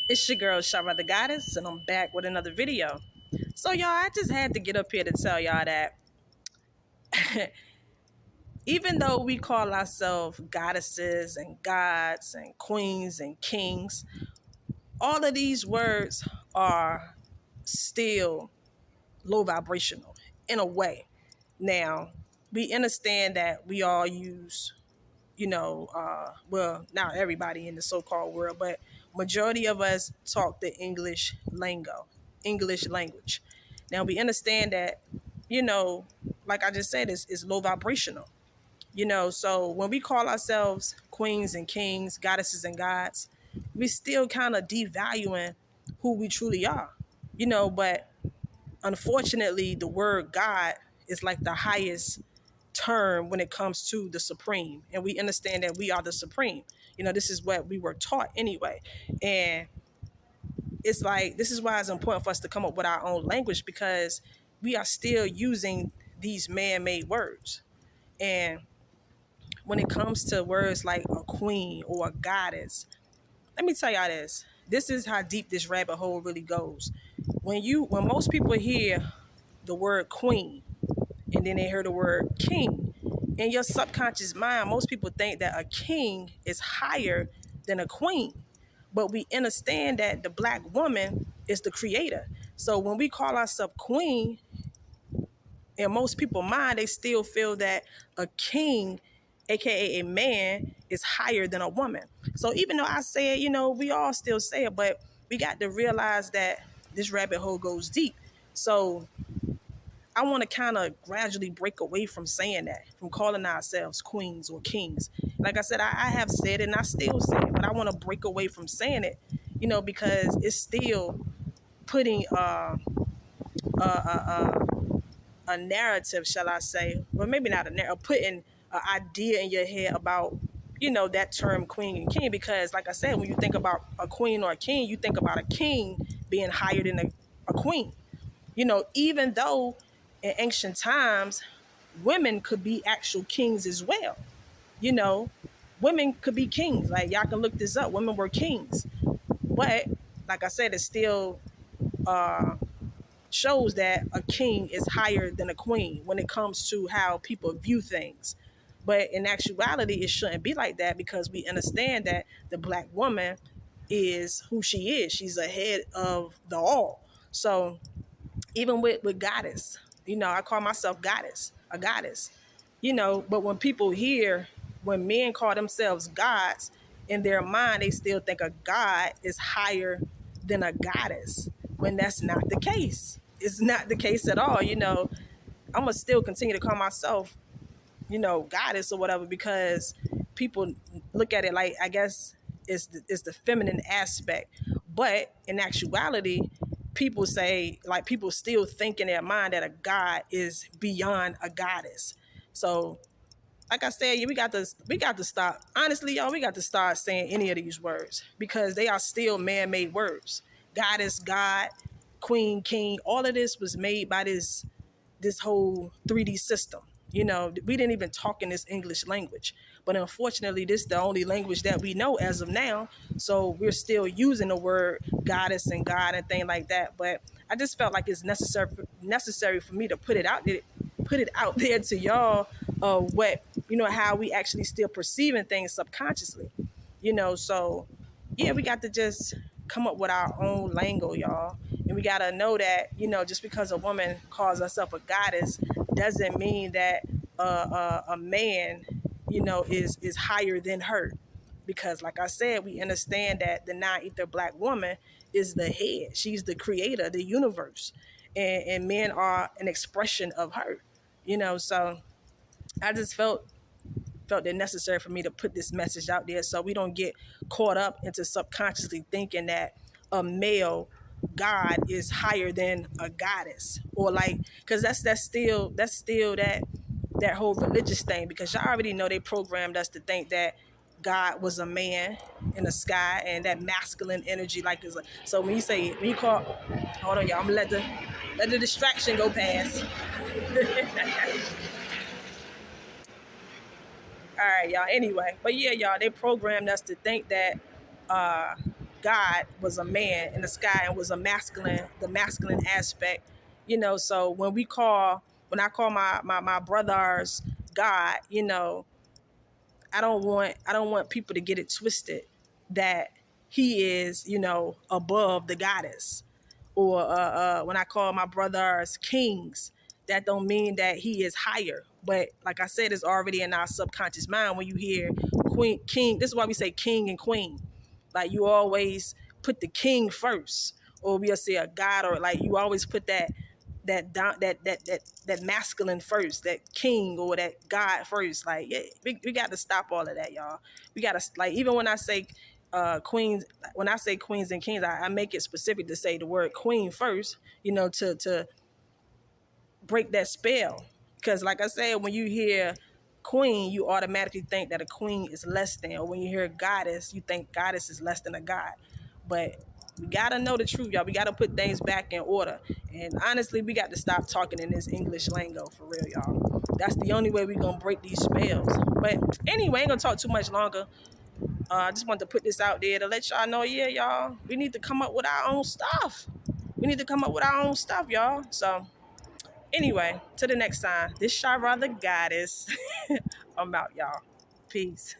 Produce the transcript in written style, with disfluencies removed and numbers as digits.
It's your girl, Shara the Goddess, and I'm back with another video. So, y'all, I just had to get up here to tell y'all that even though we call ourselves goddesses and gods and queens and kings, all of these words are still low vibrational in a way. Now, we understand that we all use, well, not everybody in the so-called world, but majority of us talk the English language. Now we understand that, you know, like I just said, is low vibrational. So when we call ourselves queens and kings, goddesses and gods, we still kind of devaluing who we truly are. But unfortunately, the word God is like the highest term when it comes to the supreme, and we understand that we are the supreme. This is what we were taught anyway, and it's like this is why it's important for us to come up with our own language, because we are still using these man-made words. And when it comes to words like a queen or a goddess, let me tell y'all this is how deep this rabbit hole really goes. When most people hear the word queen and then they hear the word king, in your subconscious mind, most people think that a king is higher than a queen. But we understand that the black woman is the creator. So when we call ourselves queen, in most people's mind, they still feel that a king, aka a man, is higher than a woman. So even though I say it, we all still say it, but we got to realize that this rabbit hole goes deep. So I want to kind of gradually break away from saying that, from calling ourselves queens or kings. Like I said, I have said it and I still say it, but I want to break away from saying it, because it's still putting a narrative, shall I say, well, maybe not a narrative, putting an idea in your head about, that term queen and king. Because, like I said, when you think about a queen or a king, you think about a king being higher than a queen. Even though in ancient times, women could be actual kings as well. You know, Women could be kings. Like, y'all can look this up. Women were kings. But, like I said, it still shows that a king is higher than a queen when it comes to how people view things. But in actuality, it shouldn't be like that, because we understand that the black woman is who she is. She's ahead of the all. So even with goddess, I call myself a goddess. But when people hear, when men call themselves gods, in their mind, they still think a god is higher than a goddess, when that's not the case. It's not the case at all. I'm going to still continue to call myself, goddess or whatever, because people look at it like, I guess, it's the feminine aspect. But in actuality, people still think in their mind that a god is beyond a goddess. So, like I said, yeah, we got to stop. Honestly, y'all, we got to start saying any of these words, because they are still man-made words. Goddess, God, queen, king, all of this was made by this whole 3D system. We didn't even talk in this English language, but unfortunately, this is the only language that we know as of now. So we're still using the word goddess and God and things like that. But I just felt like it's necessary for me to put it out there to y'all, what how we actually still perceiving things subconsciously. So yeah, we got to just come up with our own lingo, y'all. And we got to know that, just because a woman calls herself a goddess doesn't mean that a man, is higher than her. Because, like I said, we understand that the non-ether black woman is the head. She's the creator, the universe. And men are an expression of her, So I just felt it necessary for me to put this message out there, so we don't get caught up into subconsciously thinking that a male god is higher than a goddess, or like, because that's still that whole religious thing, because y'all already know they programmed us to think that God was a man in the sky, and that masculine energy, like, is like. So when you call, hold on, y'all, I'm gonna let the distraction go past. All right, y'all. Anyway, but yeah, y'all, they programmed us to think that uh, God was a man in the sky and was a masculine, the masculine aspect, you know. So when I call my brothers God, you know, I don't want people to get it twisted that he is, you know, above the goddess. Or when I call my brothers kings, that don't mean that he is higher. But like I said, it's already in our subconscious mind when you hear queen, king. This is why we say king and queen. Like you always put the king first, or we'll say a god, or like you always put that masculine first, that king or that god first. Like yeah, we got to stop all of that, y'all. We got to, like, even when I say queens, when I say queens and kings, I make it specific to say the word queen first, you know, to break that spell. Because like I said, when you hear queen, you automatically think that a queen is less than, or when you hear goddess, you think goddess is less than a god. But we gotta know the truth, y'all. We gotta put things back in order. And honestly, we got to stop talking in this English lingo for real, y'all. That's the only way we're gonna break these spells. But anyway, I ain't gonna talk too much longer. I just wanted to put this out there to let y'all know, yeah, y'all, we need to come up with our own stuff. We need to come up with our own stuff, y'all. So anyway, till the next time, this Shara the Goddess. I'm out, y'all. Peace.